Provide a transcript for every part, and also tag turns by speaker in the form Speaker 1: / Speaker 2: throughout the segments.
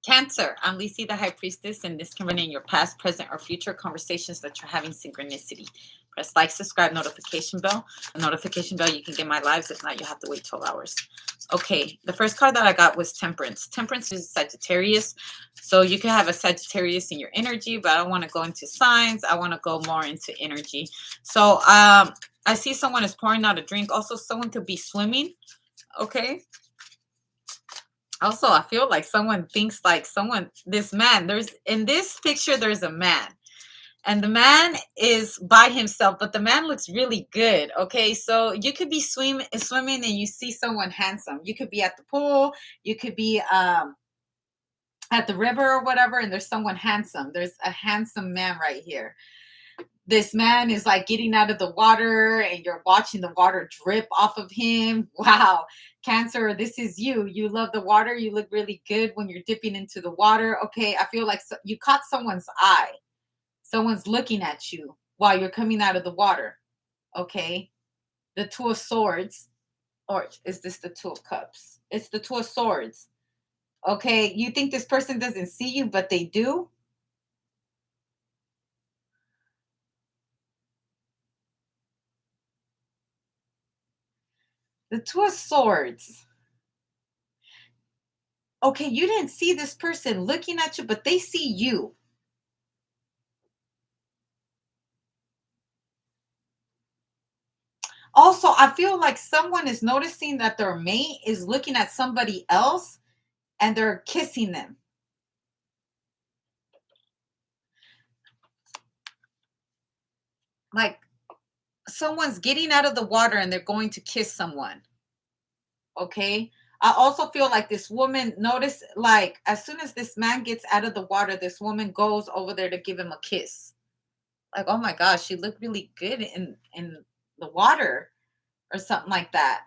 Speaker 1: Cancer, I'm Lisi, the High Priestess, and this can run in your past, present, or future conversations that you're having synchronicity. Press like, subscribe, notification bell. A notification bell, you can get my lives. If not, you'll have to wait 12 hours. Okay, the first card that I got was Temperance. Temperance is Sagittarius. So you can have a Sagittarius in your energy, but I don't want to go into signs. I want to go more into energy. So I see someone is pouring out a drink. Also, someone could be swimming. Okay. Also, I feel like someone thinks like this man, there's in this picture, there's a man. And the man is by himself, but the man looks really good. Okay, so you could be swimming, and you see someone handsome. You could be at the pool, you could be at the river or whatever, and there's someone handsome. There's a handsome man right here. This man is like getting out of the water and you're watching the water drip off of him. Wow. Cancer, this is you. You love the water. You look really good when you're dipping into the water. Okay. I feel like you caught someone's eye. Someone's looking at you while you're coming out of the water. Okay. The Two of Swords. Or is this the Two of Cups? It's the Two of Swords. Okay. You think this person doesn't see you, but they do. The Two of Swords. Okay, you didn't see this person looking at you, but they see you. Also, I feel like someone is noticing that their mate is looking at somebody else and they're kissing them. Like someone's getting out of the water and they're going to kiss someone. Okay. I also feel like this woman notice, like as soon as this man gets out of the water, this woman goes over there to give him a kiss. Like, oh my gosh, she looked really good in the water or something like that.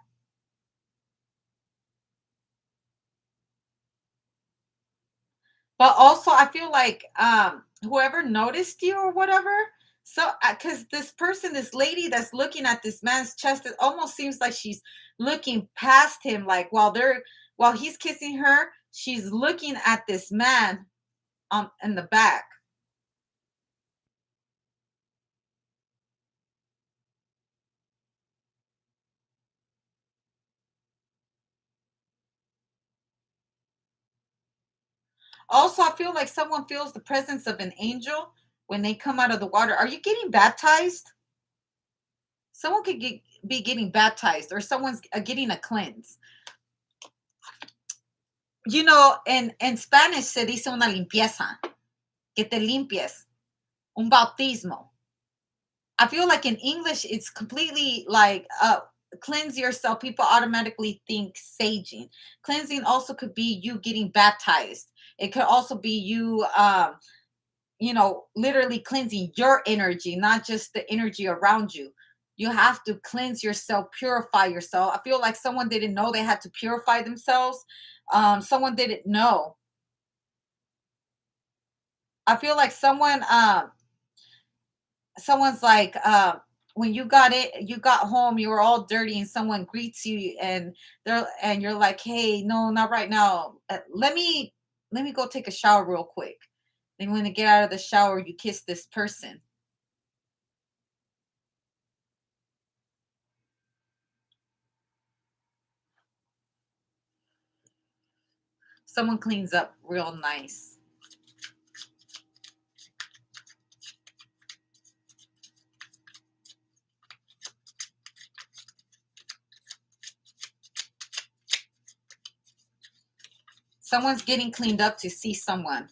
Speaker 1: But also, I feel like whoever noticed you or whatever. So, because this person, this lady that's looking at this man's chest, it almost seems like she's looking past him. Like while he's kissing her, she's looking at this man in the back. Also, I feel like someone feels the presence of an angel when they come out of the water. Are you getting baptized? Someone could be getting baptized, or someone's getting a cleanse. You know, in Spanish se dice una limpieza, que te limpies, un bautismo. I feel like in English it's completely like cleanse yourself. People automatically think saging. Cleansing also could be you getting baptized. It could also be you literally cleansing your energy, not just the energy around you. You have to cleanse yourself, purify yourself. I feel like someone didn't know they had to purify themselves. Someone didn't know. I feel like someone's like when you got home, you were all dirty, and someone greets you, and you're like, hey, no, not right now. Let me go take a shower real quick. Then when you get out of the shower, you kiss this person. Someone cleans up real nice. Someone's getting cleaned up to see someone.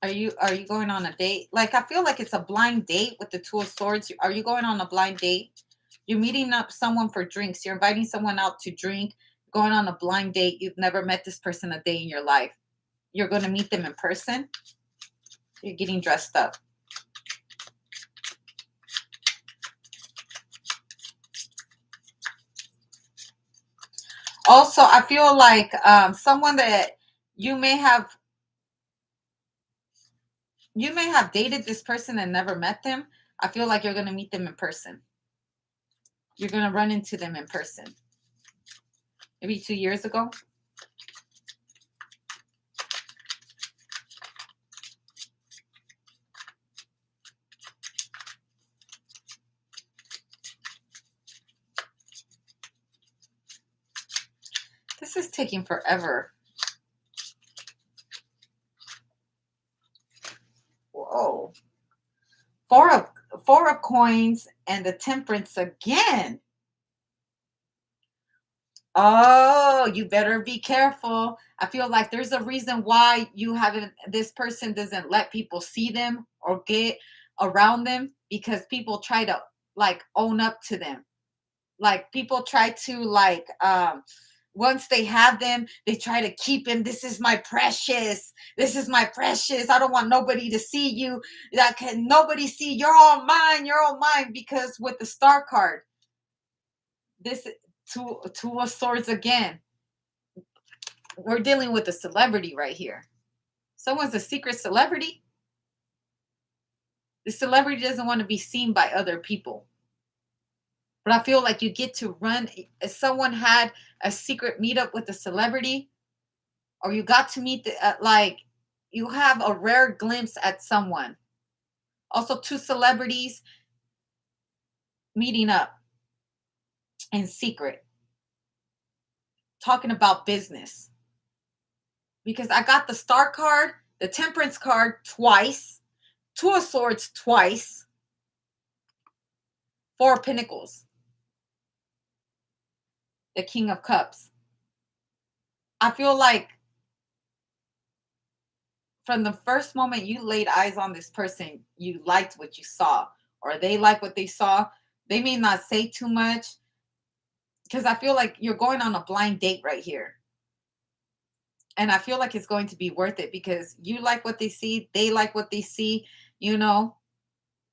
Speaker 1: Are you going on a date? Like I feel like it's a blind date with the Two of Swords. Are you going on a blind date? You're meeting up someone for drinks. You're inviting someone out to drink, going on a blind date. You've never met this person a day in your life. You're going to meet them in person. You're getting dressed up. Also, I feel like someone that you may have dated this person and never met them. I feel like you're going to meet them in person. You're going to run into them in person. Maybe 2 years ago. This is taking forever. Whoa. Four of coins and the temperance again. Oh, you better be careful. I feel like there's a reason why you haven't, this person doesn't let people see them or get around them, because people try to like own up to them. Like people try to like once they have them, they try to keep him. This is my precious. This is my precious. I don't want nobody to see you. That can nobody see. You're all mine. You're all mine. Because with the star card, this two of swords again. We're dealing with a celebrity right here. Someone's a secret celebrity. The celebrity doesn't want to be seen by other people. But I feel like you get to run. If someone had a secret meetup with a celebrity, or you got to meet like you have a rare glimpse at someone. Also, two celebrities meeting up in secret, talking about business. Because I got the star card, the temperance card twice, two of swords twice, four of pentacles, the king of cups. I feel like from the first moment you laid eyes on this person, you liked what you saw, or they like what they saw. They may not say too much, because I feel like you're going on a blind date right here. And I feel like it's going to be worth it, because you like what they see, they like what they see, you know.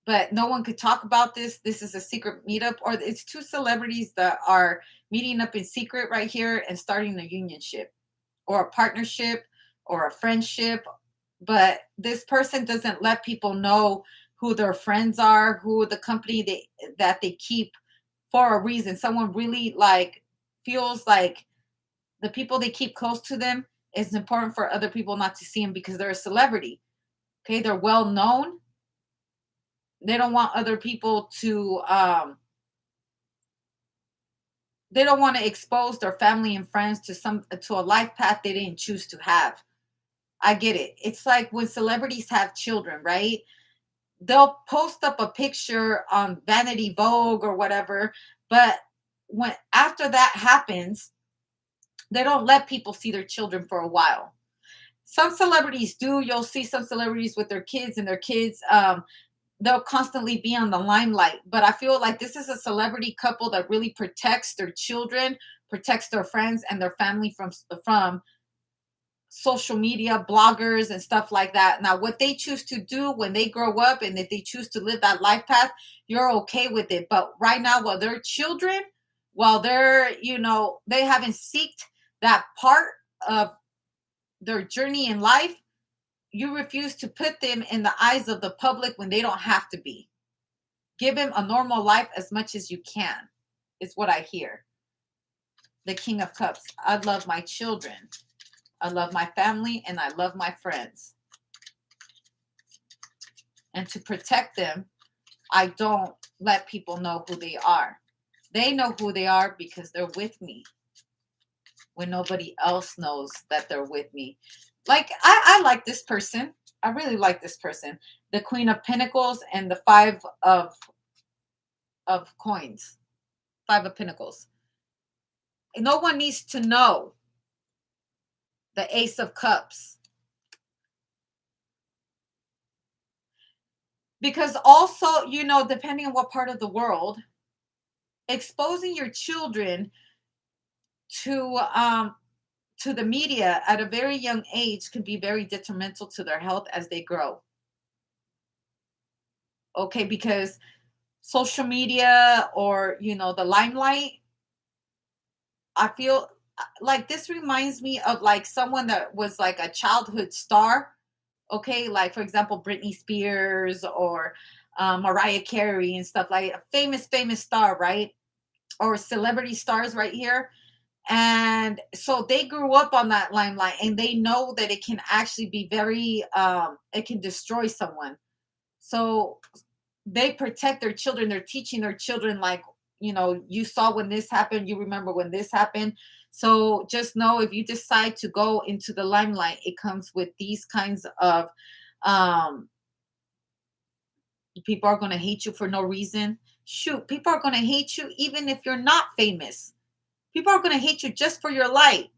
Speaker 1: But no one could talk about this. This is a secret meetup, or it's two celebrities that are meeting up in secret right here and starting a unionship or a partnership or a friendship. But this person doesn't let people know who their friends are, who the company that they keep, for a reason. Someone really like feels like the people they keep close to them, it's important for other people not to see them because they're a celebrity. Okay, they're well known. They don't want other people to they don't want to expose their family and friends to a life path they didn't choose to have. I get it. It's like when celebrities have children, right? They'll post up a picture on Vanity Vogue or whatever, but when after that happens, they don't let people see their children for a while. Some celebrities do. You'll see some celebrities with their kids, and their kids they'll constantly be on the limelight. But I feel like this is a celebrity couple that really protects their children, protects their friends and their family from social media bloggers and stuff like that. Now, what they choose to do when they grow up, and if they choose to live that life path, you're okay with it. But right now, while they're children, while they're, they haven't seeked that part of their journey in life, you refuse to put them in the eyes of the public when they don't have to be. Give them a normal life as much as you can, is what I hear. The King of Cups. I love my children. I love my family, and I love my friends. And to protect them, I don't let people know who they are. They know who they are because they're with me when nobody else knows that they're with me. Like, I like this person. I really like this person. The Queen of Pentacles and the Five of Coins. Five of Pentacles. No one needs to know. The Ace of Cups. Because also, depending on what part of the world, exposing your children to the media at a very young age can be very detrimental to their health as they grow. Okay, because social media or, the limelight, I feel like this reminds me of like someone that was like a childhood star. Okay, like for example, Britney Spears or Mariah Carey and stuff, like a famous star, right? or celebrity stars right here. And so they grew up on that limelight and they know that it can actually be very it can destroy someone. So they protect their children. They're teaching their children, like, you saw when this happened, you remember when this happened. So just know, if you decide to go into the limelight, it comes with these kinds of um people are going to hate you for no reason. Shoot, people are going to hate you even if you're not famous. People are going to hate you just for your light.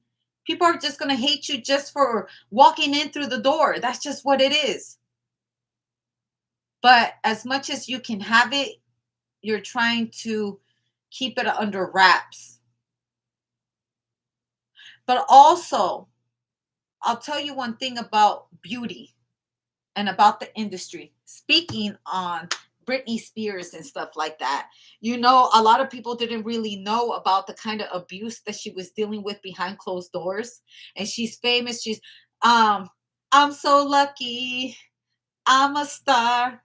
Speaker 1: People are just going to hate you just for walking in through the door. That's just what it is. But as much as you can have it, you're trying to keep it under wraps. But also, I'll tell you one thing about beauty and about the industry. Speaking on Britney Spears and stuff like that, a lot of people didn't really know about the kind of abuse that she was dealing with behind closed doors. And she's famous. Um, I'm so lucky. I'm a star.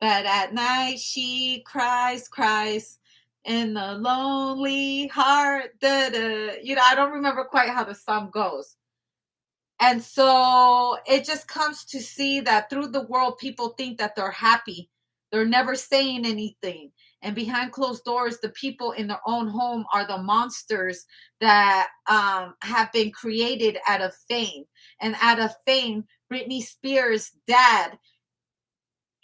Speaker 1: But at night she cries, cries in the lonely heart. Da, da. I don't remember quite how the song goes. And so it just comes to see that through the world, people think that they're happy. They're never saying anything. And behind closed doors, the people in their own home are the monsters that have been created out of fame. And out of fame, Britney Spears' dad,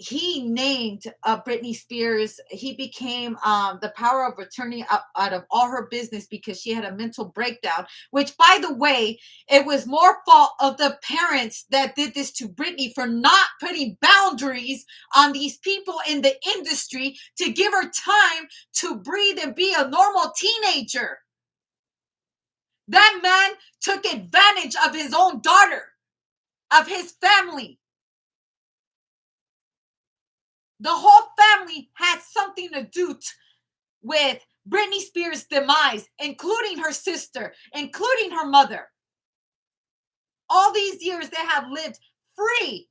Speaker 1: he named Britney Spears. He became the power of attorney out of all her business because she had a mental breakdown. Which, by the way, it was more fault of the parents that did this to Britney for not putting boundaries on these people in the industry to give her time to breathe and be a normal teenager. That man took advantage of his own daughter, of his family. The whole family had something to do with Britney Spears' demise, including her sister, including her mother. All these years they have lived free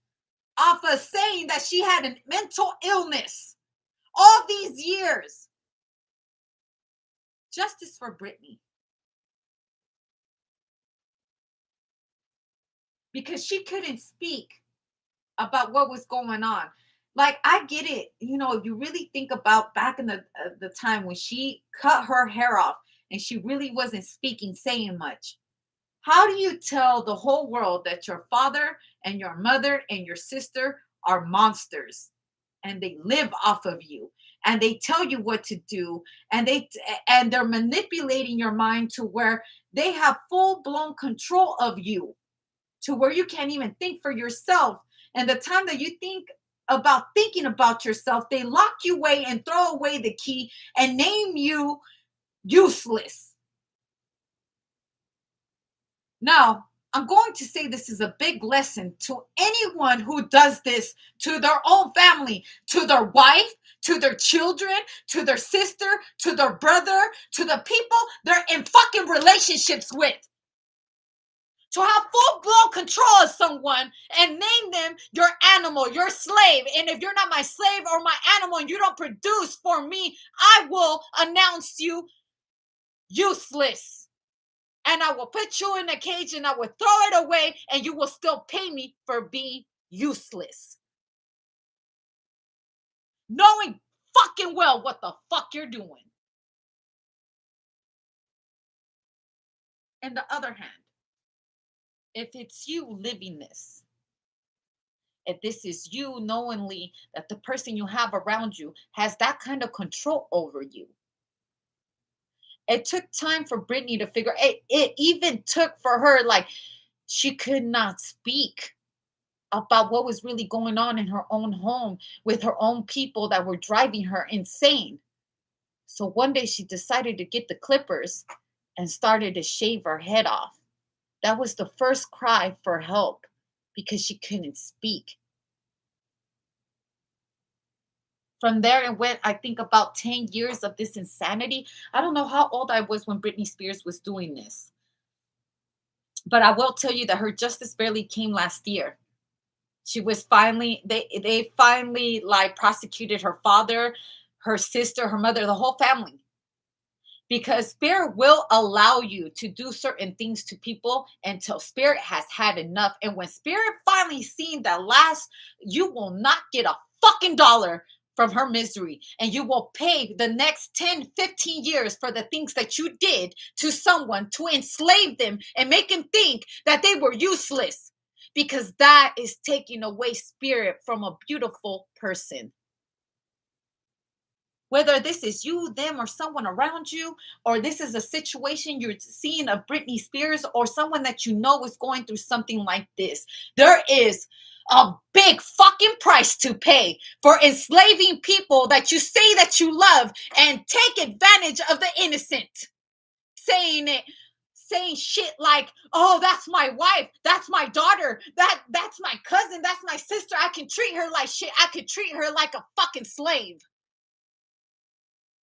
Speaker 1: off of saying that she had a mental illness. All these years. Justice for Britney. Because she couldn't speak about what was going on. Like, I get it. If you really think about back in the time when she cut her hair off and she really wasn't speaking, saying much. How do you tell the whole world that your father and your mother and your sister are monsters and they live off of you and they tell you what to do, and they're manipulating your mind to where they have full-blown control of you, to where you can't even think for yourself. And the time that you think about thinking about yourself, they lock you away and throw away the key and name you useless. Now, I'm going to say this is a big lesson to anyone who does this to their own family, to their wife, to their children, to their sister, to their brother, to the people they're in fucking relationships with. To have full-blown control of someone and name them your animal, your slave. And if you're not my slave or my animal and you don't produce for me, I will announce you useless. And I will put you in a cage and I will throw it away and you will still pay me for being useless. Knowing fucking well what the fuck you're doing. On the other hand, if it's you living this, if this is you knowingly that the person you have around you has that kind of control over you. It took time for Britney to figure it. It even took for her, like, she could not speak about what was really going on in her own home with her own people that were driving her insane. So one day she decided to get the clippers and started to shave her head off. That was the first cry for help because she couldn't speak. From there, it went, I think, about 10 years of this insanity. I don't know how old I was when Britney Spears was doing this. But I will tell you that her justice barely came last year. She was finally, they finally like prosecuted her father, her sister, her mother, the whole family. because spirit will allow you to do certain things to people until spirit has had enough. And when spirit finally seen the last, you will not get a fucking dollar from her misery, and you will pay the next 10, 15 years for the things that you did to someone to enslave them and make them think that they were useless, because that is taking away spirit from a beautiful person. Whether this is you, them, or someone around you, or this is a situation you're seeing of Britney Spears or someone that you know is going through something like this, there is a big fucking price to pay for enslaving people that you say that you love and take advantage of the innocent. Saying it, saying shit like, oh, that's my wife, that's my daughter, that's my cousin, that's my sister. I can treat her like shit. I could treat her like a fucking slave.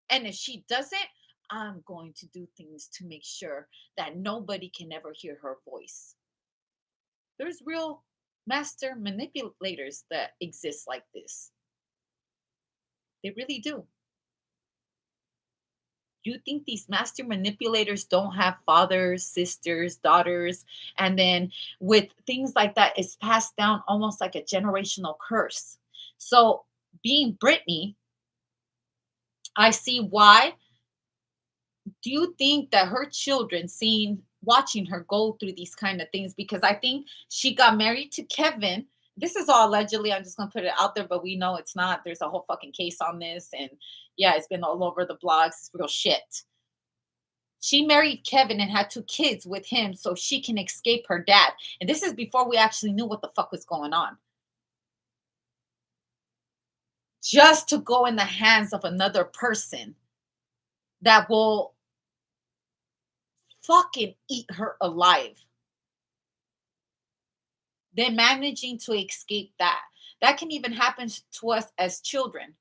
Speaker 1: And if she doesn't, I'm going to do things to make sure that nobody can ever hear her voice. There's real master manipulators that exist like this. They really do. You think these master manipulators don't have fathers, sisters, daughters, and then with things like that, it's passed down almost like a generational curse. So, being Britney, I see why. Do you think that her children seeing watching her go through these kind of things, because I think she got married to Kevin. This is all allegedly. I'm just gonna put it out there, but we know it's not. There's a whole fucking case on this, and yeah, it's been all over the blogs. It's real shit. She married Kevin and had two kids with him so she can escape her dad. And this is before we actually knew what the fuck was going on. Just to go in the hands of another person that will fucking eat her alive. Then managing to escape that. That can even happen to us as children.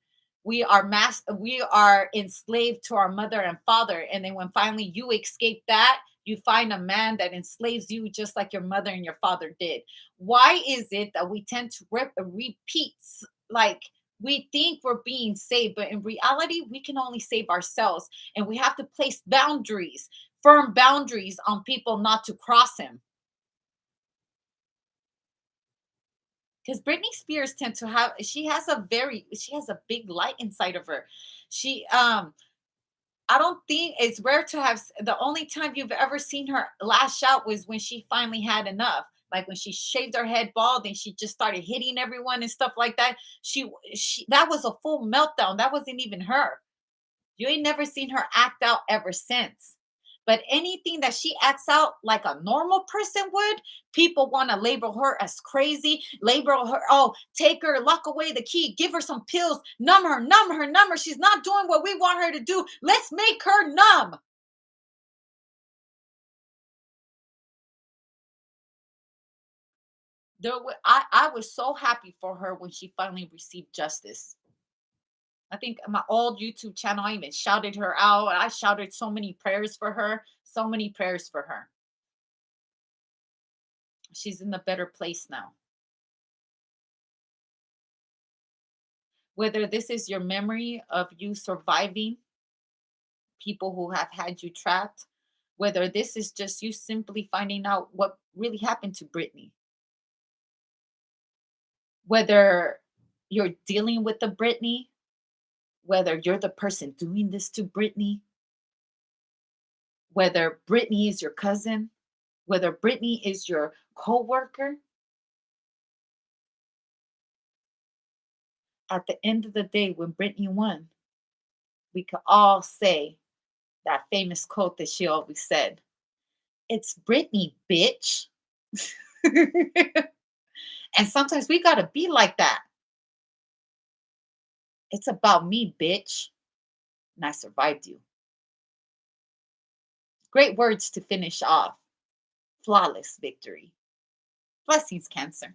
Speaker 1: We are enslaved to our mother and father. And then when finally you escape that, you find a man that enslaves you just like your mother and your father did. Why is it that we tend to repeat, like, we think we're being saved, but in reality, we can only save ourselves. And we have to place boundaries, firm boundaries on people not to cross them. Because Britney Spears tend to have, she has a big light inside of her. She I don't think it's rare to have the only time you've ever seen her lash out was when she finally had enough. Like when she shaved her head bald and she just started hitting everyone and stuff like that. She that was a full meltdown. That wasn't even her. You ain't never seen her act out ever since. But anything that she acts out like a normal person would, people want to label her as crazy, label her, oh, take her, lock away the key, give her some pills, numb her, numb her, numb her. She's not doing what we want her to do. Let's make her numb. I was so happy for her when she finally received justice. I think my old YouTube channel, I even shouted her out. I shouted so many prayers for her, so many prayers for her. She's in a better place now. Whether this is your memory of you surviving people who have had you trapped, whether this is just you simply finding out what really happened to Britney, whether you're dealing with the Britney, whether you're the person doing this to Britney, whether Britney is your cousin, whether Britney is your coworker, at the end of the day, when Britney won, we could all say that famous quote that she always said, "It's Britney, bitch." And sometimes we gotta be like that. It's about me, bitch. And I survived you. Great words to finish off. Flawless victory. Blessings, Cancer.